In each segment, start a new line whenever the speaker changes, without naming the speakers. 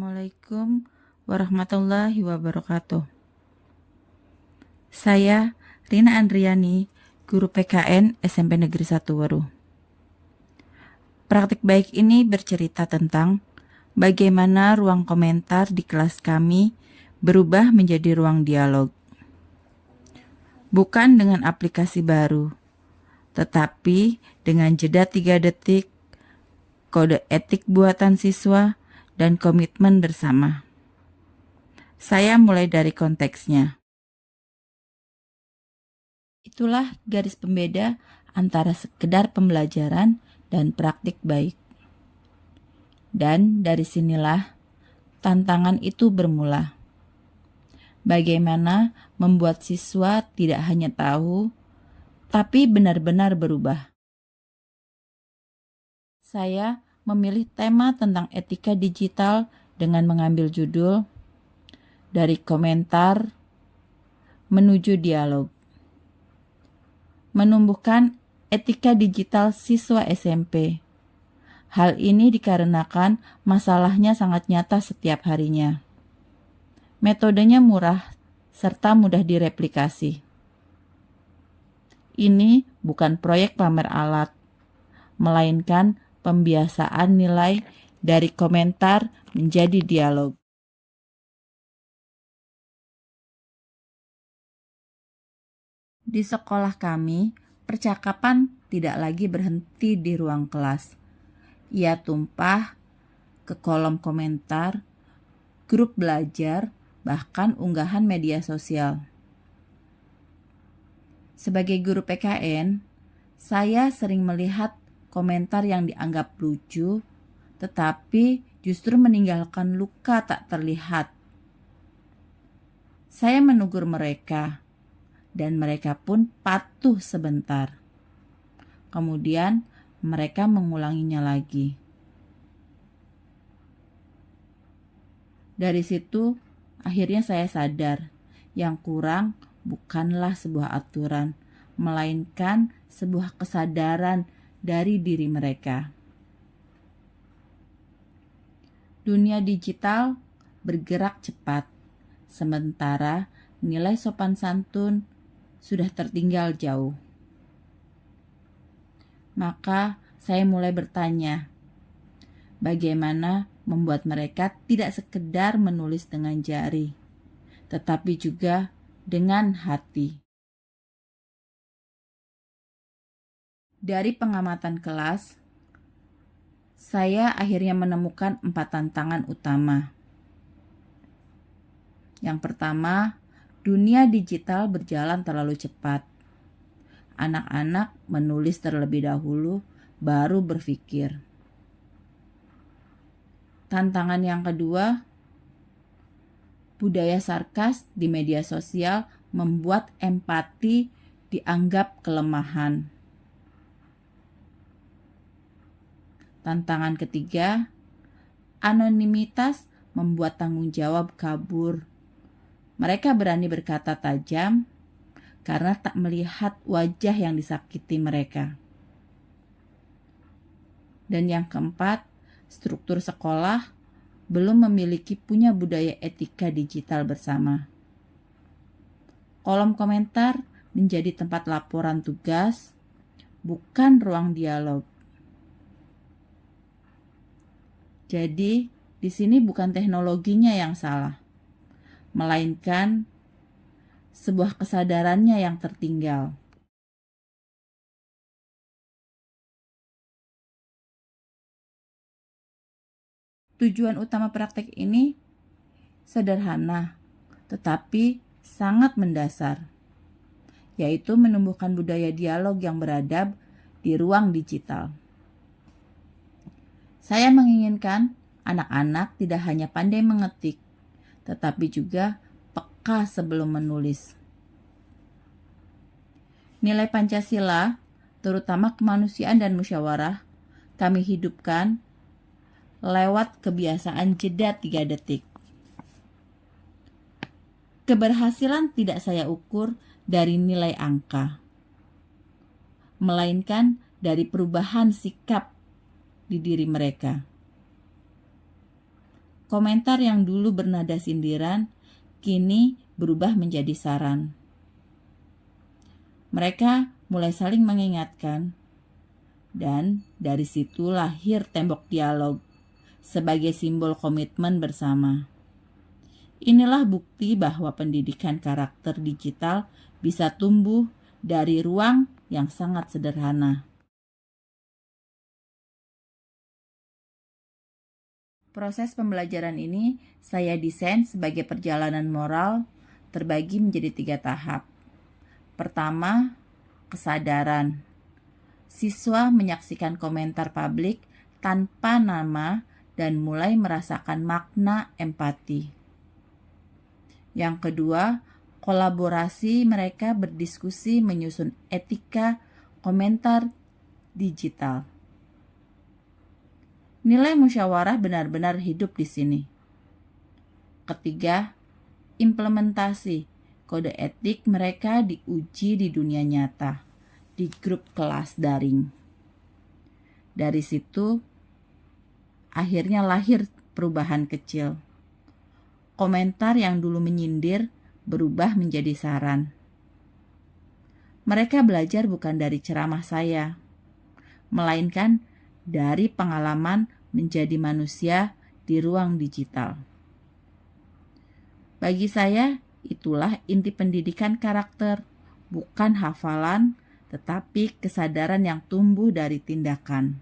Assalamualaikum warahmatullahi wabarakatuh. Saya Rina Andriani, guru PKN SMP Negeri 1 Waru. Praktik baik ini bercerita tentang bagaimana ruang komentar di kelas kami berubah menjadi ruang dialog. Bukan dengan aplikasi baru, tetapi dengan jeda 3 detik, kode etik buatan siswa, dan komitmen bersama. Saya mulai dari konteksnya. Itulah garis pembeda antara sekedar pembelajaran dan praktik baik. Dan dari sinilah tantangan itu bermula. Bagaimana membuat siswa tidak hanya tahu, tapi benar-benar berubah. Saya memilih tema tentang etika digital dengan mengambil judul Dari Komentar Menuju Dialog. Menumbuhkan etika digital siswa SMP. Hal ini dikarenakan masalahnya sangat nyata setiap harinya. Metodenya murah serta mudah direplikasi. Ini bukan proyek pamer alat, melainkan pembiasaan nilai dari komentar menjadi dialog. Di sekolah kami, percakapan tidak lagi berhenti di ruang kelas. Ia tumpah ke kolom komentar, grup belajar, bahkan unggahan media sosial. Sebagai guru PKN, saya sering melihat komentar yang dianggap lucu, tetapi justru meninggalkan luka tak terlihat. Saya menegur mereka, dan mereka pun patuh sebentar. Kemudian mereka mengulanginya lagi. Dari situ, akhirnya saya sadar, yang kurang bukanlah sebuah aturan, melainkan sebuah kesadaran dari diri mereka. Dunia digital bergerak cepat, sementara nilai sopan santun sudah tertinggal jauh. Maka saya mulai bertanya, bagaimana membuat mereka tidak sekedar menulis dengan jari, tetapi juga dengan hati. Dari pengamatan kelas, saya akhirnya menemukan 4 tantangan utama. Yang pertama, dunia digital berjalan terlalu cepat. Anak-anak menulis terlebih dahulu, baru berpikir. Tantangan yang kedua, budaya sarkas di media sosial membuat empati dianggap kelemahan. Tantangan ketiga, anonimitas membuat tanggung jawab kabur. Mereka berani berkata tajam karena tak melihat wajah yang disakiti mereka. Dan yang keempat, struktur sekolah belum memiliki punya budaya etika digital bersama. Kolom komentar menjadi tempat laporan tugas, bukan ruang dialog. Jadi, di sini bukan teknologinya yang salah, melainkan sebuah kesadarannya yang tertinggal. Tujuan utama praktek ini sederhana, tetapi sangat mendasar, yaitu menumbuhkan budaya dialog yang beradab di ruang digital. Saya menginginkan anak-anak tidak hanya pandai mengetik, tetapi juga peka sebelum menulis. Nilai Pancasila, terutama kemanusiaan dan musyawarah, kami hidupkan lewat kebiasaan jeda 3 detik. Keberhasilan tidak saya ukur dari nilai angka, melainkan dari perubahan sikap di diri mereka. Komentar yang dulu bernada sindiran, kini berubah menjadi saran. Mereka mulai saling mengingatkan, dan dari situ lahir tembok dialog sebagai simbol komitmen bersama. Inilah bukti bahwa pendidikan karakter digital bisa tumbuh dari ruang yang sangat sederhana. Proses pembelajaran ini saya desain sebagai perjalanan moral terbagi menjadi 3 tahap. Pertama, kesadaran. Siswa menyaksikan komentar publik tanpa nama dan mulai merasakan makna empati. Yang kedua, kolaborasi, mereka berdiskusi menyusun etika komentar digital. Nilai musyawarah benar-benar hidup di sini. Ketiga, implementasi. Kode etik mereka diuji di dunia nyata, di grup kelas daring. Dari situ, akhirnya lahir perubahan kecil. Komentar yang dulu menyindir berubah menjadi saran. Mereka belajar bukan dari ceramah saya, melainkan dari pengalaman menjadi manusia di ruang digital. Bagi saya, itulah inti pendidikan karakter, bukan hafalan, tetapi kesadaran yang tumbuh dari tindakan.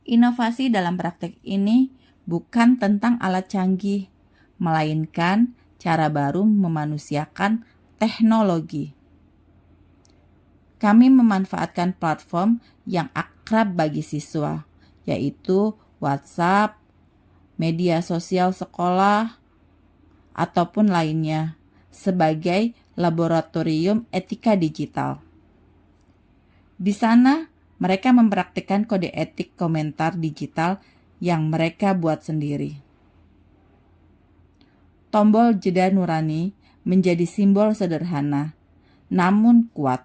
Inovasi dalam praktek ini bukan tentang alat canggih, melainkan cara baru memanusiakan teknologi. Kami memanfaatkan platform yang akrab bagi siswa, yaitu WhatsApp, media sosial sekolah, ataupun lainnya, sebagai laboratorium etika digital. Di sana, mereka mempraktikkan kode etik komentar digital yang mereka buat sendiri. Tombol jeda nurani menjadi simbol sederhana, namun kuat.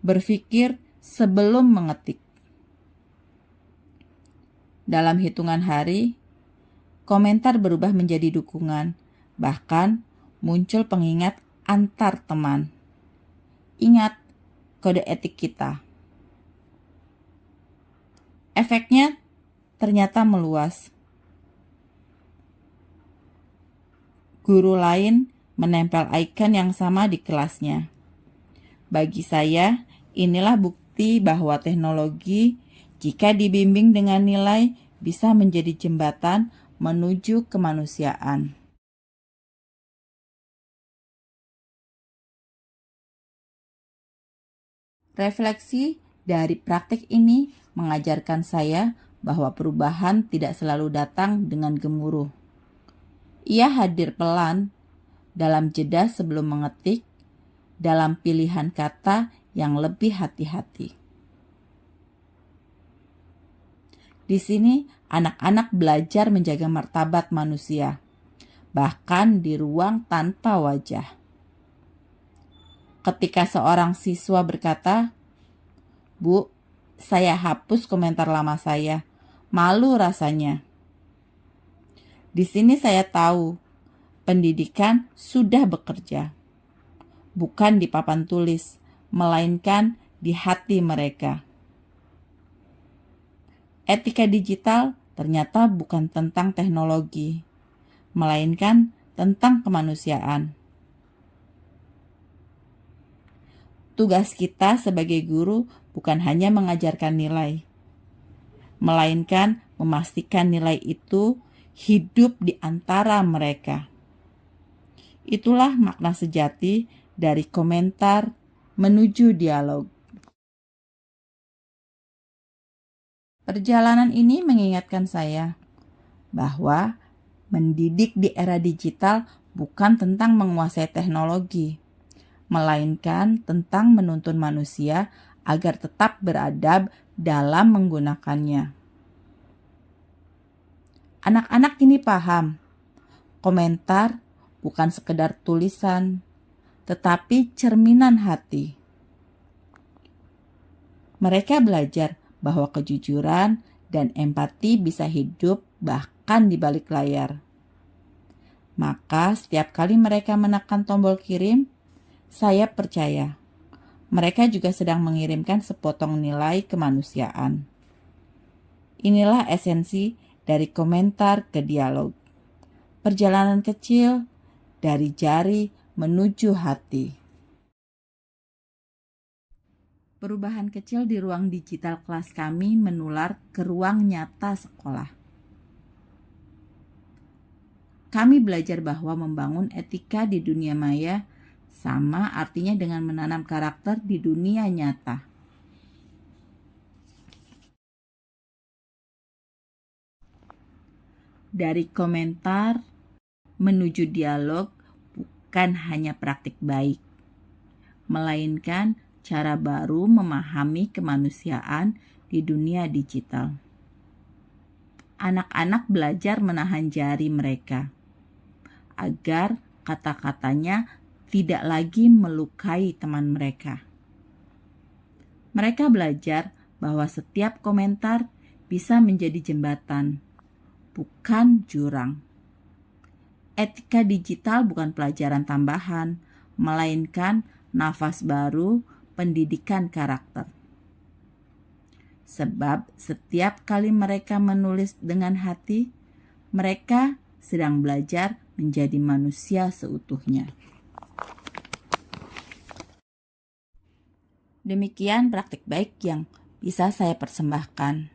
Berpikir sebelum mengetik. Dalam hitungan hari, komentar berubah menjadi dukungan, bahkan muncul pengingat antar teman. Ingat kode etik kita. Efeknya ternyata meluas. Guru lain menempel ikon yang sama di kelasnya. Bagi saya, inilah bukti bahwa teknologi, jika dibimbing dengan nilai, bisa menjadi jembatan menuju kemanusiaan. Refleksi dari praktik ini mengajarkan saya bahwa perubahan tidak selalu datang dengan gemuruh. Ia hadir pelan, dalam jeda sebelum mengetik, dalam pilihan kata yang lebih hati-hati. Di sini, anak-anak belajar menjaga martabat manusia, bahkan di ruang tanpa wajah. Ketika seorang siswa berkata, "Bu, saya hapus komentar lama saya. Malu rasanya." Di sini saya tahu pendidikan sudah bekerja, bukan di papan tulis, melainkan di hati mereka. Etika digital ternyata bukan tentang teknologi, melainkan tentang kemanusiaan. Tugas kita sebagai guru bukan hanya mengajarkan nilai, melainkan memastikan nilai itu hidup di antara mereka. Itulah makna sejati dari komentar menuju dialog. Perjalanan ini mengingatkan saya bahwa mendidik di era digital bukan tentang menguasai teknologi, melainkan tentang menuntun manusia agar tetap beradab dalam menggunakannya. Anak-anak kini paham, komentar bukan sekedar tulisan, tetapi cerminan hati. Mereka belajar bahwa kejujuran dan empati bisa hidup bahkan di balik layar. Maka setiap kali mereka menekan tombol kirim, saya percaya mereka juga sedang mengirimkan sepotong nilai kemanusiaan. Inilah esensi dari komentar ke dialog. Perjalanan kecil dari jari menuju hati. Perubahan kecil di ruang digital kelas kami menular ke ruang nyata sekolah. Kami belajar bahwa membangun etika di dunia maya sama artinya dengan menanam karakter di dunia nyata. Dari komentar menuju dialog bukan hanya praktik baik, melainkan cara baru memahami kemanusiaan di dunia digital. Anak-anak belajar menahan jari mereka agar kata-katanya tidak lagi melukai teman mereka. Mereka belajar bahwa setiap komentar bisa menjadi jembatan, bukan jurang. Etika digital bukan pelajaran tambahan, melainkan nafas baru pendidikan karakter. Sebab setiap kali mereka menulis dengan hati, mereka sedang belajar menjadi manusia seutuhnya. Demikian praktik baik yang bisa saya persembahkan.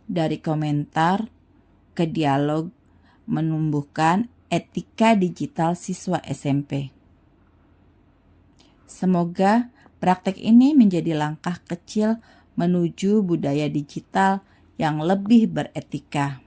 Dari komentar ke dialog menumbuhkan etika digital siswa SMP. Semoga praktik ini menjadi langkah kecil menuju budaya digital yang lebih beretika.